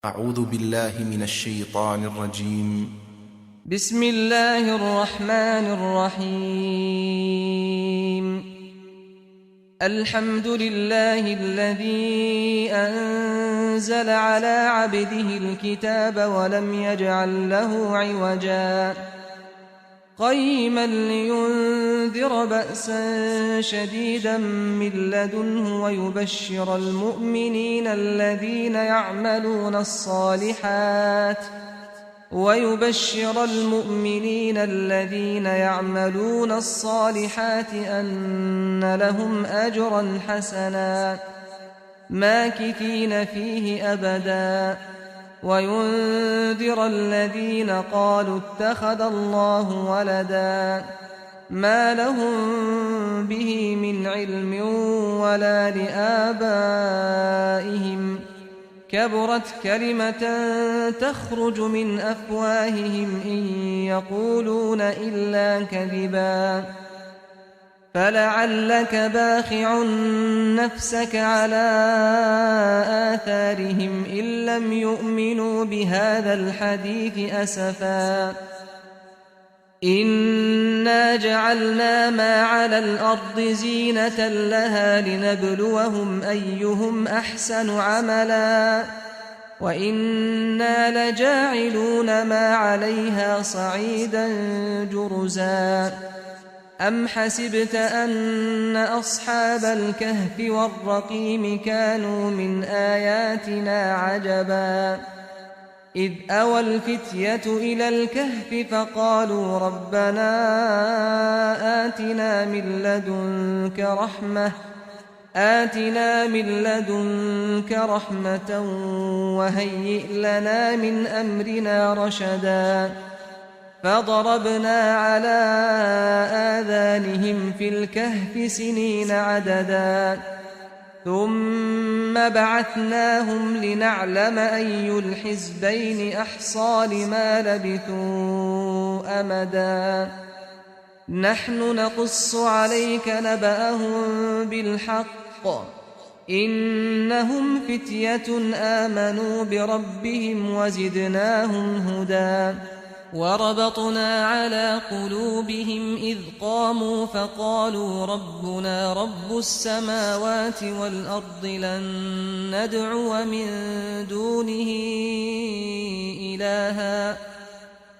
أعوذ بالله من الشيطان الرجيم. بسم الله الرحمن الرحيم. الحمد لله الذي أنزل على عبده الكتاب ولم يجعل له عوجا قيما لينذر بأسا شديدا من لدنه ويبشر المؤمنين الذين يعملون الصالحات أن لهم أجرا حسنا ماكثين فيه أبدا وينذر الذين قالوا اتخذ الله ولدا ما لهم به من علم ولا لآبائهم كبرت كلمة تخرج من أفواههم إن يقولون إلا كذبا فلعلك باخع نفسك على آثارهم إن لم يؤمنوا بهذا الحديث أسفا إنا جعلنا ما على الأرض زينة لها لنبلوهم أيهم أحسن عملا وإنا لجاعلون ما عليها صعيدا جرزا أم حسبت أن أصحاب الكهف والرقيم كانوا من آياتنا عجبا إذ أوى الفتية إلى الكهف فقالوا ربنا آتنا من لدنك رحمة وهيئ لنا من أمرنا رشدا فضربنا على آذانهم في الكهف سنين عددا ثم بعثناهم لنعلم أي الحزبين أحصى لما لبثوا أمدا نحن نقص عليك نبأهم بالحق إنهم فتية آمنوا بربهم وزدناهم هدى وربطنا على قلوبهم إذ قاموا فقالوا ربنا رب السماوات والأرض لن ندعو من دونه إلها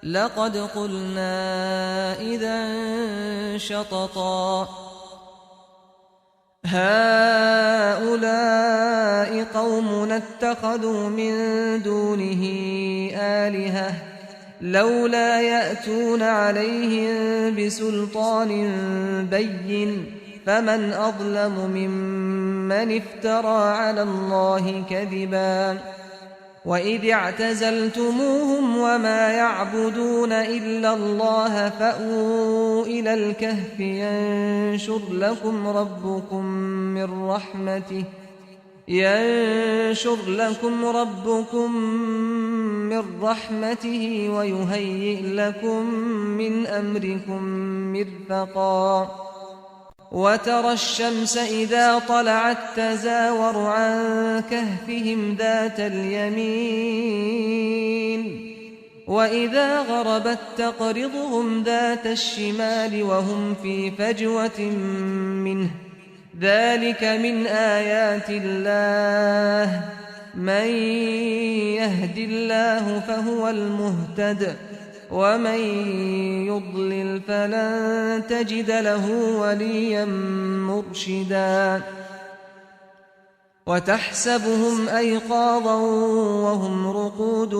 لقد قلنا إذا شططا هؤلاء قومنا اتخذوا من دونه آلهة لولا يأتون عليهم بسلطان بين فمن أظلم ممن افترى على الله كذبا وإذ اعتزلتموهم وما يعبدون إلا الله فأووا إلى الكهف ينشر لكم ربكم من رحمته ويهيئ لكم من أمركم مرفقا وترى الشمس إذا طلعت تزاور عن كهفهم ذات اليمين وإذا غربت تقرضهم ذات الشمال وهم في فجوة منه ذلك من آيات الله من يهد الله فهو المهتد ومن يضلل فلن تجد له وليا مرشدا وتحسبهم أيقاظا وهم رقود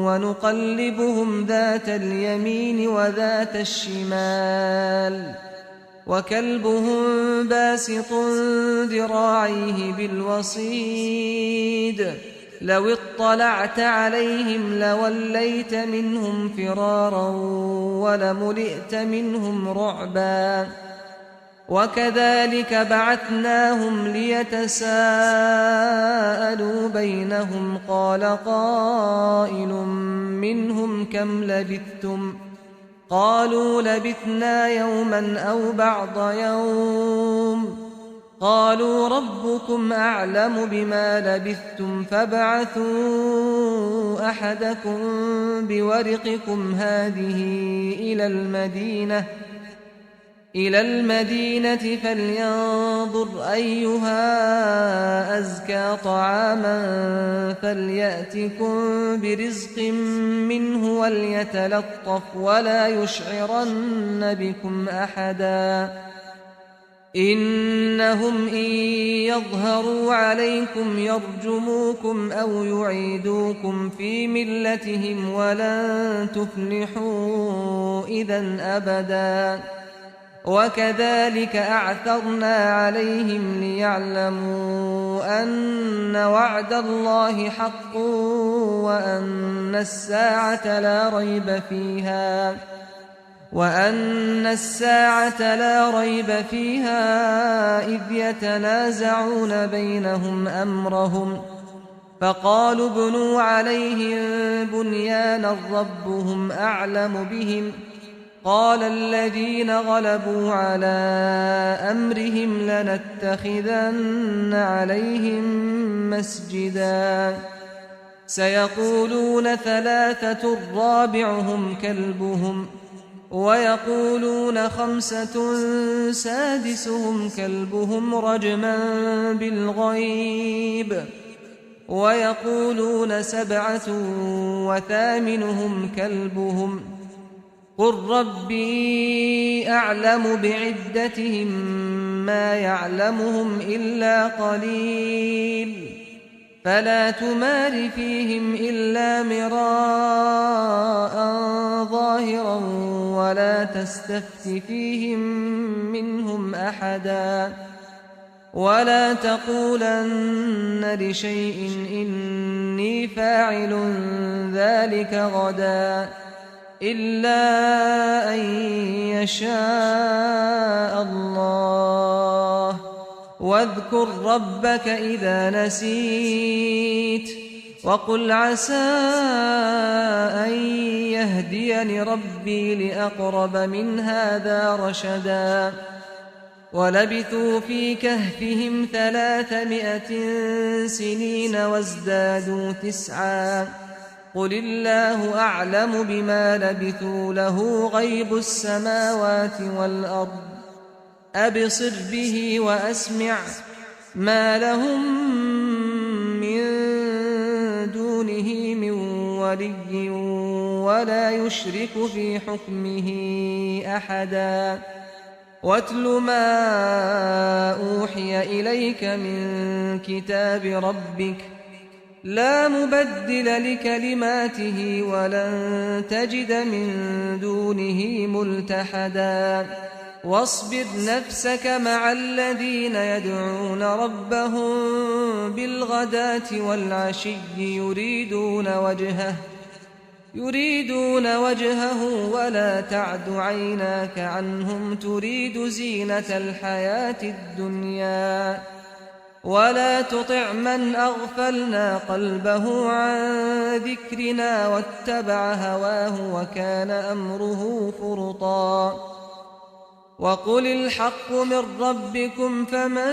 ونقلبهم ذات اليمين وذات الشمال وكلبهم باسط ذراعيه بالوصيد لو اطلعت عليهم لوليت منهم فرارا ولملئت منهم رعبا وكذلك بعثناهم ليتساءلوا بينهم قال قائل منهم كم لبثتم قالوا لبثنا يوما أو بعض يوم قالوا ربكم أعلم بما لبثتم فابعثوا أحدكم بورقكم هذه إلى المدينة فلينظر أيها أزكى طعاما فليأتكم برزق منه وليتلطف ولا يشعرن بكم أحدا إنهم إن يظهروا عليكم يرجموكم أو يعيدوكم في ملتهم ولن تفلحوا إذا أبدا وكذلك أعثرنا عليهم ليعلموا أن وعد الله حق وأن الساعة لا ريب فيها إذ يتنازعون بينهم أمرهم فقالوا ابنوا عليهم بنيانا ربهم أعلم بهم قال الذين غلبوا على أمرهم لنتخذن عليهم مسجدا سيقولون ثلاثة رابعهم كلبهم ويقولون خمسة سادسهم كلبهم رجما بالغيب ويقولون سبعة وثامنهم كلبهم قل ربي أعلم بعدتهم ما يعلمهم إلا قليل فلا تمار فيهم إلا مراء ظاهرا ولا تستفت فيهم منهم أحدا ولا تقولن لشيء إني فاعل ذلك غدا إلا أن يشاء الله واذكر ربك إذا نسيت وقل عسى أن يهديني ربي لأقرب من هذا رشدا ولبثوا في كهفهم 300 سنين وازدادوا 9 قل الله أعلم بما لبثوا له غيب السماوات والأرض أبصر به وأسمع ما لهم من دونه من ولي ولا يشرك في حكمه أحدا واتل ما أوحي إليك من كتاب ربك لا مبدل لكلماته ولن تجد من دونه ملتحدا واصبر نفسك مع الذين يدعون ربهم بالغداة والعشي يريدون وجهه ولا تعد عيناك عنهم تريد زينة الحياة الدنيا ولا تطع من أغفلنا قلبه عن ذكرنا واتبع هواه وكان أمره فرطا وقل الحق من ربكم فمن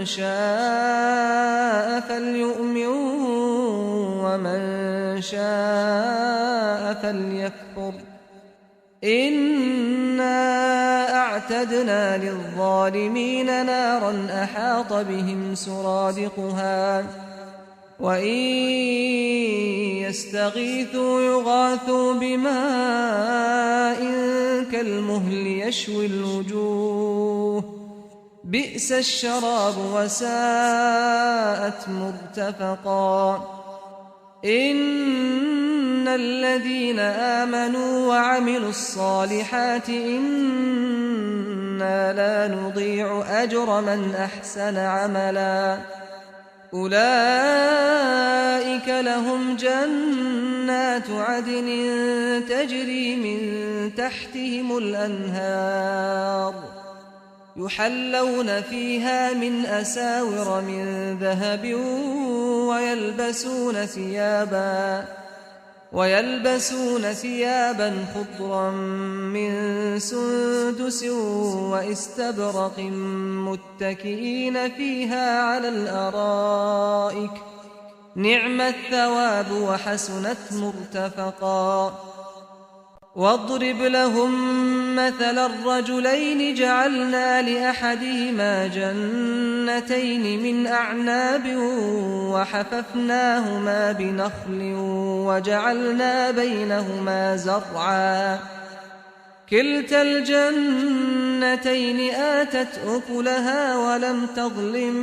شاء فليؤمن ومن شاء فليكفر إنا أعتدنا للظالمين نارا أحاط بهم سرادقها وإن يستغيثوا يغاثوا بماء كالمهل يشوي الوجوه بئس الشراب وساءت مرتفقا إن الذين آمنوا وعملوا الصالحات إنا لا نضيع أجر من أحسن عملا أولئك لهم جنات عدن تجري من تحتهم الأنهار يحلون فيها من أساور ويلبسون ثيابا خضرا من سندس واستبرق متكئين فيها على الأرائك نعم الثواب وحسنت مرتفقا واضرب لهم مثل الرجلين جعلنا لأحدهما جنتين من أعناب وحففناهما بنخل وجعلنا بينهما زرعا كلتا الجنتين آتت أكلها ولم تظلم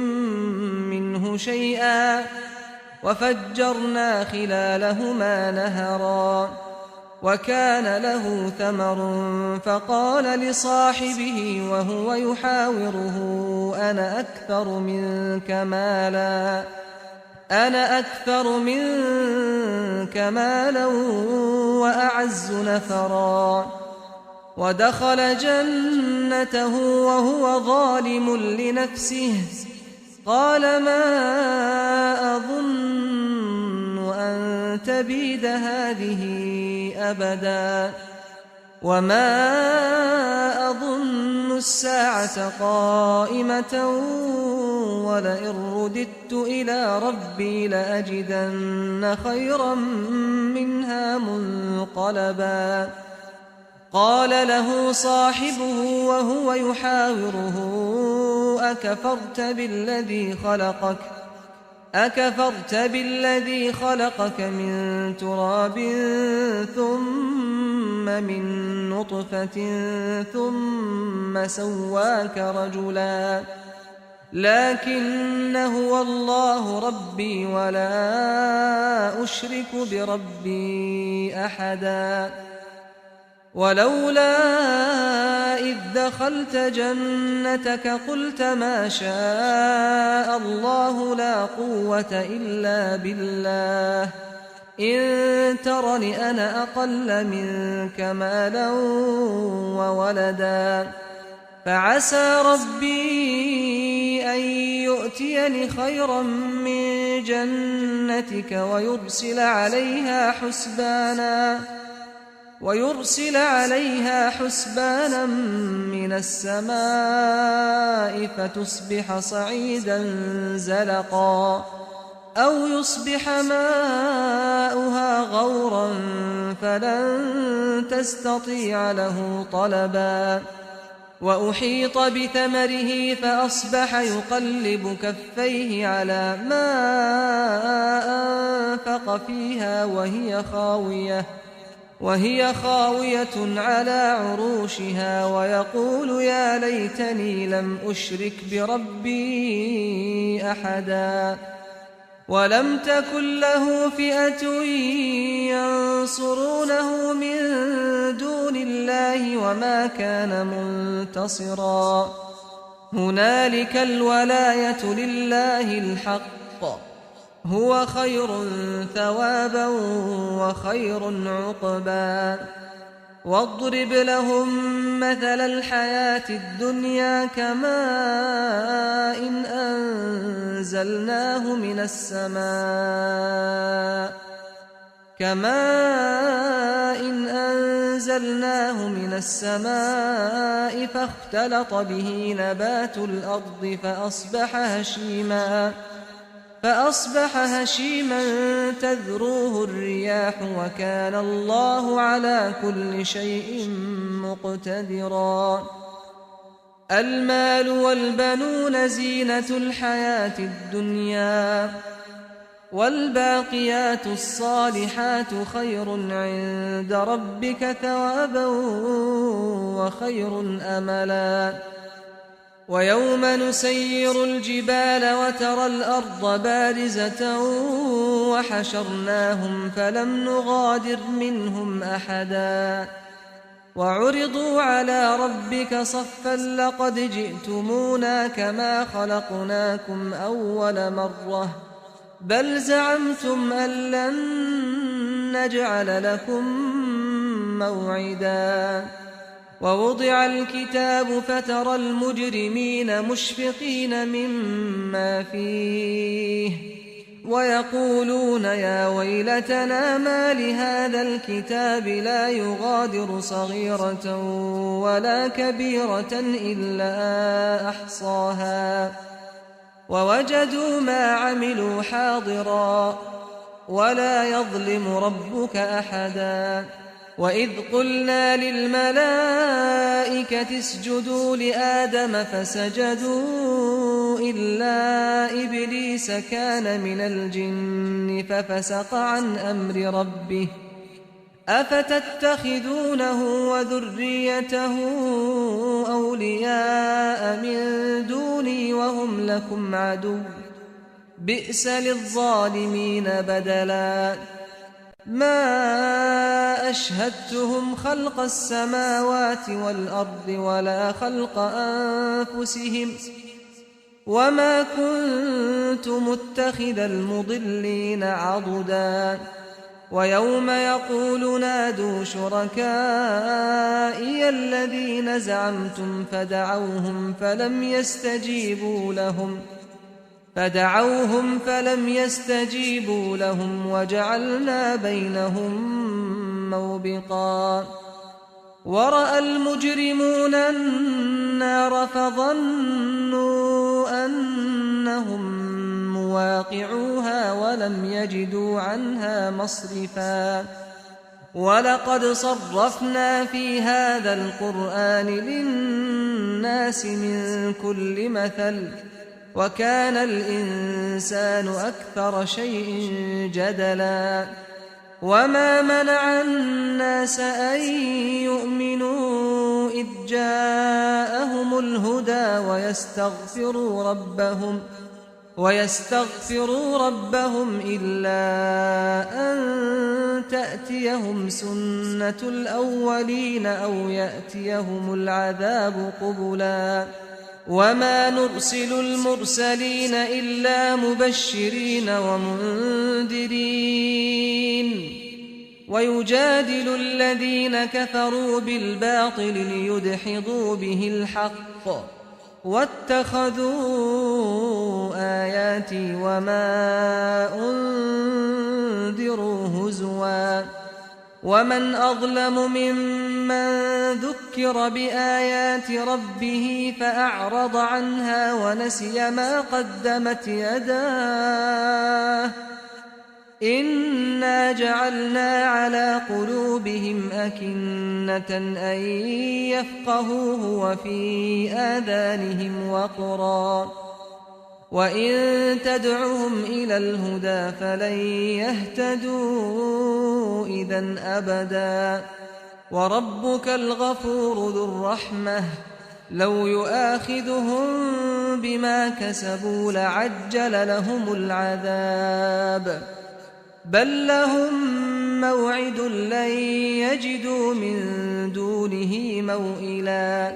منه شيئا وفجرنا خلالهما نهرا وكان له ثمر فقال لصاحبه وهو يحاوره أنا أكثر منك مالا وأعز نفرا ودخل جنته وهو ظالم لنفسه قال ما أظن أن تبيد هذه أبدا وما أظن الساعة قائمة ولئن رددت إلى ربي لأجدن خيرا منها منقلبا قال له صاحبه وهو يحاوره أكفرت بالذي خلقك من تراب ثم من نطفة ثم سواك رجلا لكن هو الله ربي ولا أشرك بربي أحدا ولولا إذ دخلت جنتك قلت ما شاء الله لا قوة إلا بالله إن ترني أنا أقل منك مالا وولدا فعسى ربي أن يؤتيني خيرا من جنتك ويرسل عليها حسبانا من السماء فتصبح صعيدا زلقا أو يصبح ماؤها غورا فلن تستطيع له طلبا وأحيط بثمره فأصبح يقلب كفيه على ما أنفق فيها وهي خاوية على عروشها ويقول يا ليتني لم أشرك بربي أحدا ولم تكن له فئة ينصرونه من دون الله وما كان منتصرا هنالك الولاية لله الحق هو خير ثوابا وخير عقبا واضرب لهم مثل الحياة الدنيا كماء أنزلناه من السماء فاختلط به نبات الأرض فأصبح هشيما تذروه الرياح وكان الله على كل شيء مقتدرا المال والبنون زينة الحياة الدنيا والباقيات الصالحات خير عند ربك ثوابا وخير أملا ويوم نسير الجبال وترى الأرض بارزة وحشرناهم فلم نغادر منهم أحدا وعرضوا على ربك صفا لقد جئتمونا كما خلقناكم أول مرة بل زعمتم أن لن نجعل لكم موعدا ووضع الكتاب فترى المجرمين مشفقين مما فيه ويقولون يا ويلتنا ما لهذا الكتاب لا يغادر صغيرة ولا كبيرة إلا أحصاها ووجدوا ما عملوا حاضرا ولا يظلم ربك أحدا وإذ قلنا للملائكة اسجدوا لآدم فسجدوا إلا إبليس كان من الجن ففسق عن أمر ربه أفتتخذونه وذريته أولياء من دوني وهم لكم عدو بئس للظالمين بدلا ما أشهدتهم خلق السماوات والأرض ولا خلق أنفسهم وما كنت متخذ المضلين عضدا ويوم يقول نادوا شركائي الذين زعمتم فدعوهم فلم يستجيبوا لهم وجعلنا بينهم موبقا ورأى المجرمون النار فظنوا أنهم مواقعوها ولم يجدوا عنها مصرفا ولقد صرفنا في هذا القرآن للناس من كل مثل وكان الإنسان أكثر شيء جدلا وما منع الناس أن يؤمنوا إذ جاءهم الهدى ويستغفروا ربهم إلا أن تأتيهم سنة الأولين أو يأتيهم العذاب قبلا وما نرسل المرسلين إلا مبشرين ومنذرين ويجادل الذين كفروا بالباطل ليدحضوا به الحق واتخذوا آياتي وما أنذروا هزوا ومن أظلم ممن ذكر بآيات ربه فأعرض عنها ونسي ما قدمت يداه إنا جعلنا على قلوبهم أكنة أن يفقهوه وفي آذانهم وقرا وإن تدعهم إلى الهدى فلن يهتدوا إذا أبدا وربك الغفور ذو الرحمة لو يؤاخذهم بما كسبوا لعجل لهم العذاب بل لهم موعد لن يجدوا من دونه موئلا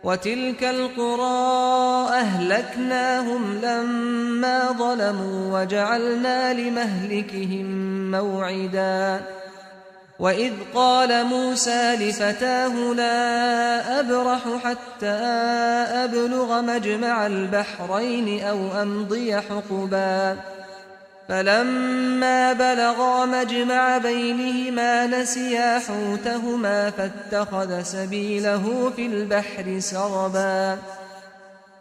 وتلك القرى أهلكناهم لما ظلموا وجعلنا لمهلكهم موعدا وإذ قال موسى لفتاه لا أبرح حتى أبلغ مجمع البحرين أو أمضي حقبا فلما بلغا مجمع بينهما نسيا حوتهما فاتخذ سبيله في البحر سربا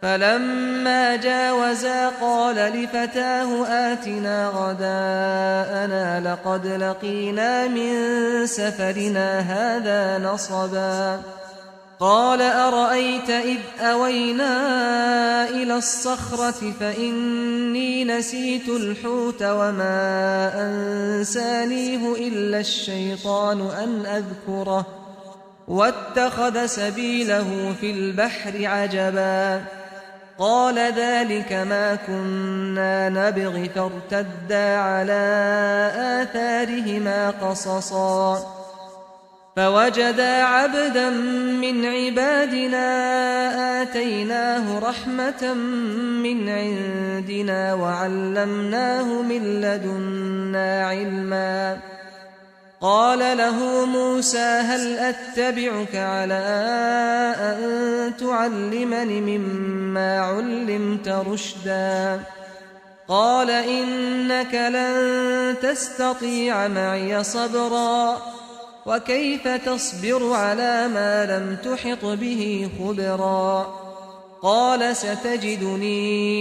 فلما جاوزا قال لفتاه آتنا غداءنا لقد لقينا من سفرنا هذا نصبا قال أرأيت إذ أوينا إلى الصخرة فإني نسيت الحوت وما أنسانيه إلا الشيطان أن أذكره واتخذ سبيله في البحر عجبا قال ذلك ما كنا نبغي فارتدا على آثارهما قصصا فوجدا عبدا من عبادنا آتيناه رحمة من عندنا وعلمناه من لدنا علما قال له موسى هل أتبعك على أن تعلمني مما علمت رشدا قال إنك لن تستطيع معي صبرا وكيف تصبر على ما لم تحط به خبرا قال ستجدني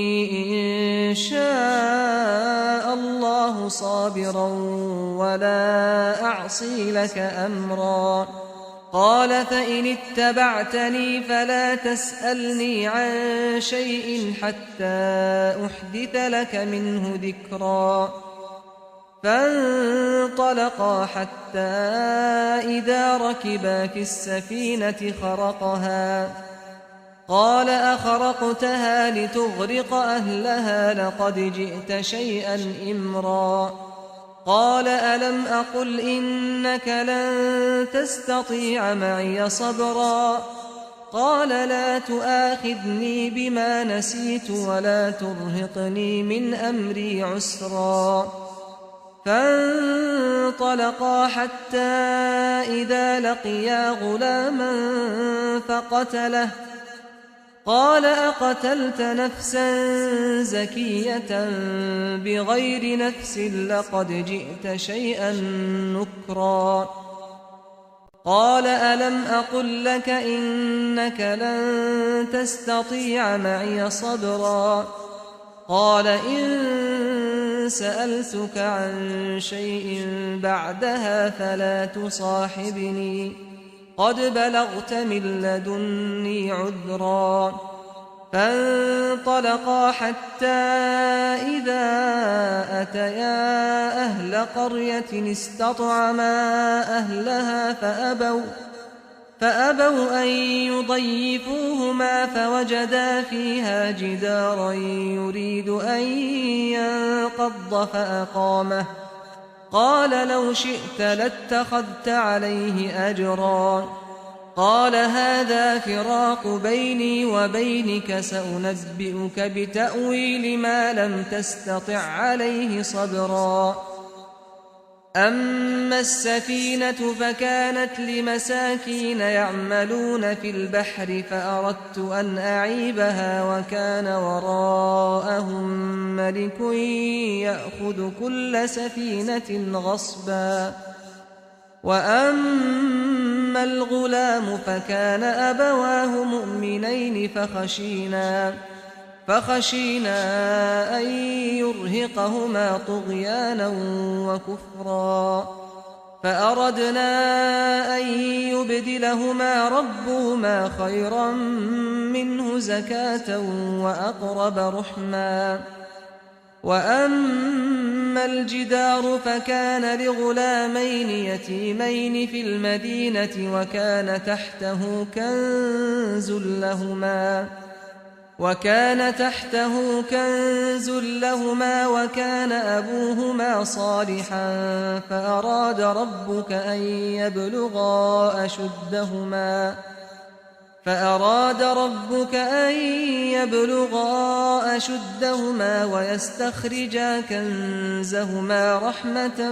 إن شاء الله صابرا ولا أعصي لك أمرا قال فإن اتبعتني فلا تسألني عن شيء حتى أحدث لك منه ذكرا فانطلقا حتى إذا ركبا في السفينة خرقها قال أخرقتها لتغرق أهلها لقد جئت شيئا إمرا قال ألم أقل إنك لن تستطيع معي صبرا قال لا تؤاخذني بما نسيت ولا ترهقني من أمري عسرا فانطلقا حتى إذا لقيا غلاما فقتله قال أقتلت نفسا زكية بغير نفس لقد جئت شيئا نكرا قال ألم أقل لك إنك لن تستطيع معي صبرا قال إن سألتك عن شيء بعدها فلا تصاحبني قد بلغت من لدني عذرا فانطلقا حتى إذا أتيا أهل قرية استطعما أهلها فأبوا أن يضيفوهما فوجدا فيها جدارا يريد أن ينقض فأقامه قال لو شئت لاتخذت عليه أجرا قال هذا فراق بيني وبينك سأنبئك بتأويل ما لم تستطع عليه صبرا أما السفينة فكانت لمساكين يعملون في البحر فأردت أن أعيبها وكان وراءهم ملك يأخذ كل سفينة غصبا وأما الغلام فكان أبواه مؤمنين فخشينا أن يرهقهما طغيانا وكفرا فأردنا أن يبدلهما ربهما خيرا منه زكاة وأقرب رحما وأما الجدار فكان لغلامين يتيمين في المدينة وكان تحته كنز لهما وكان أبوهما صالحا فأراد ربك أن يبلغا أشدهما ويستخرجا كنزهما رحمة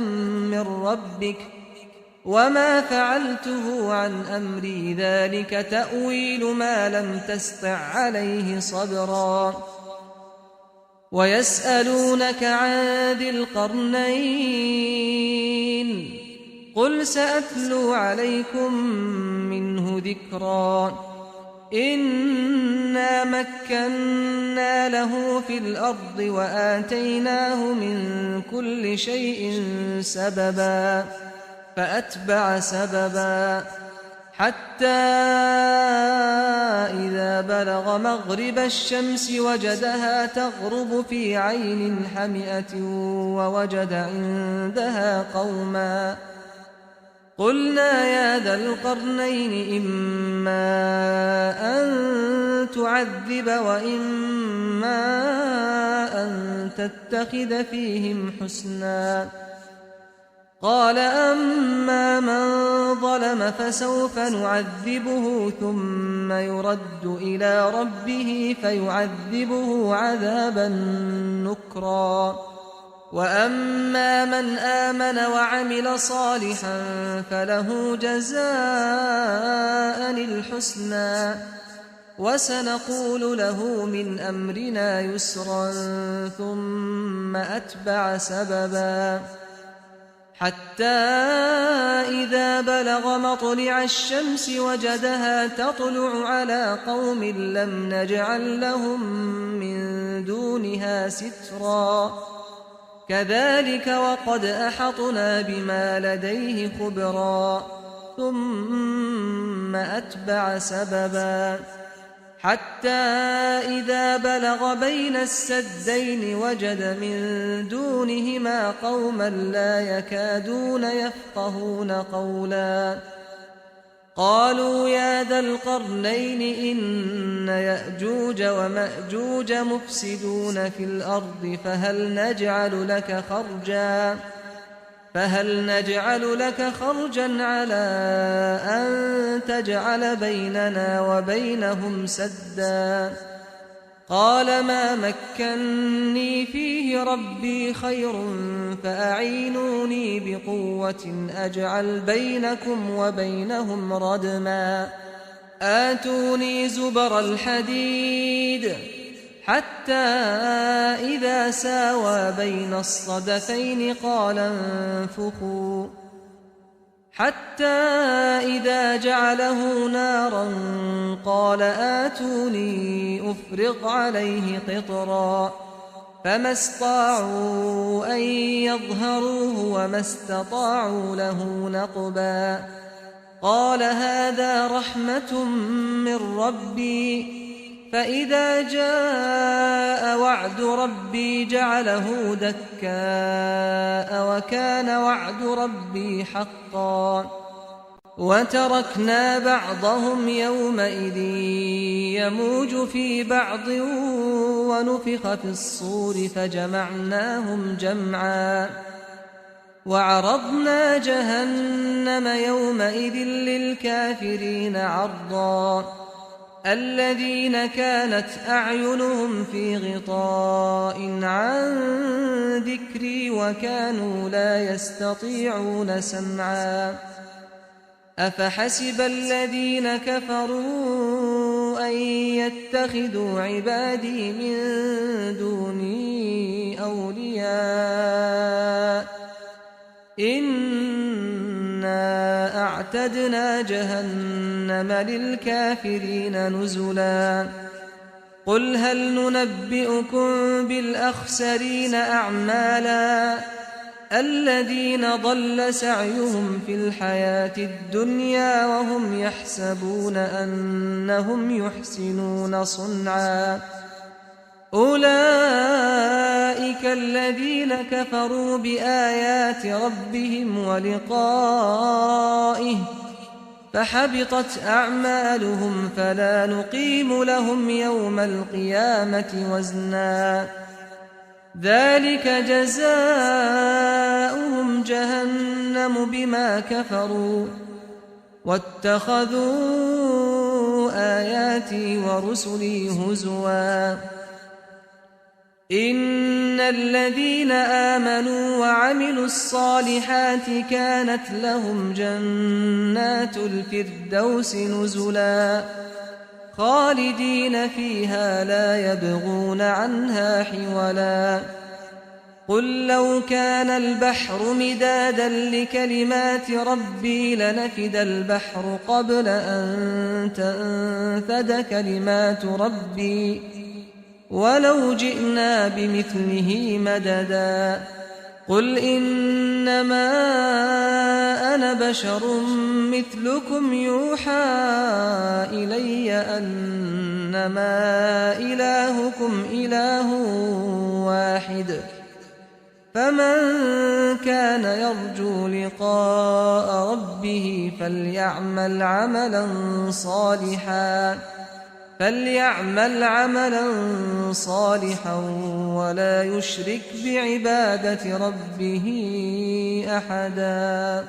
من ربك وما فعلته عن أمري ذلك تأويل ما لم تسطع عليه صبرا ويسألونك عن ذي القرنين قل سأتلو عليكم منه ذكرا إنا مكنا له في الأرض وآتيناه من كل شيء سببا فأتبع سببا حتى إذا بلغ مغرب الشمس وجدها تغرب في عين حمئة ووجد عندها قوما قلنا يا ذا القرنين إما أن تعذب وإما أن تتخذ فيهم حسنا قال أما من ظلم فسوف نعذبه ثم يرد إلى ربه فيعذبه عذابا نكرا وأما من آمن وعمل صالحا فله جزاء الحسنى وسنقول له من أمرنا يسرا ثم أتبع سببا حتى إذا بلغ مطلع الشمس وجدها تطلع على قوم لم نجعل لهم من دونها سترا كذلك وقد أحطنا بما لديه خبرا ثم أتبع سببا حتى إذا بلغ بين السدين وجد من دونهما قوما لا يكادون يفقهون قولا قالوا يا ذا القرنين إن يأجوج ومأجوج مفسدون في الأرض فهل نجعل لك خرجا على أن تجعل بيننا وبينهم سدا قال ما مكني فيه ربي خير فأعينوني بقوة أجعل بينكم وبينهم ردما آتوني زبر الحديد حتى إذا ساوى بين الصدفين قال انفخوا حتى إذا جعله نارا قال آتوني أفرغ عليه قطرا فما استطاعوا أن يظهروه وما استطاعوا له نقبا قال هذا رحمة من ربي فإذا جاء وعد ربي جعله دكاء وكان وعد ربي حقا وتركنا بعضهم يومئذ يموج في بعض ونفخ في الصور فجمعناهم جمعا وعرضنا جهنم يومئذ للكافرين عرضا الذين كانت أعينهم في غطاء عن ذكري وكانوا لا يستطيعون سمعا أفحسب الذين كفروا أن يتخذوا عبادي من دوني أولياء إنا أعتدنا جهنم للكافرين نزلا قل هل ننبئكم بالأخسرين أعمالا الذين ضل سعيهم في الحياة الدنيا وهم يحسبون أنهم يحسنون صنعا أولئك الذين كفروا بآيات ربهم ولقائه فحبطت أعمالهم فلا نقيم لهم يوم القيامة وزنا ذلك جزاؤهم جهنم بما كفروا واتخذوا آياتي ورسلي هزوا إن الذين آمنوا وعملوا الصالحات كانت لهم جنات الفردوس نزلا خالدين فيها لا يبغون عنها حولا قل لو كان البحر مدادا لكلمات ربي لنفد البحر قبل أن تنفد كلمات ربي ولو جئنا بمثله مددا قل إنما أنا بشر مثلكم يوحى إلي أنما إلهكم إله واحد فمن كان يرجو لقاء ربه فليعمل عملا صالحا ولا يشرك بعبادة ربه أحدا.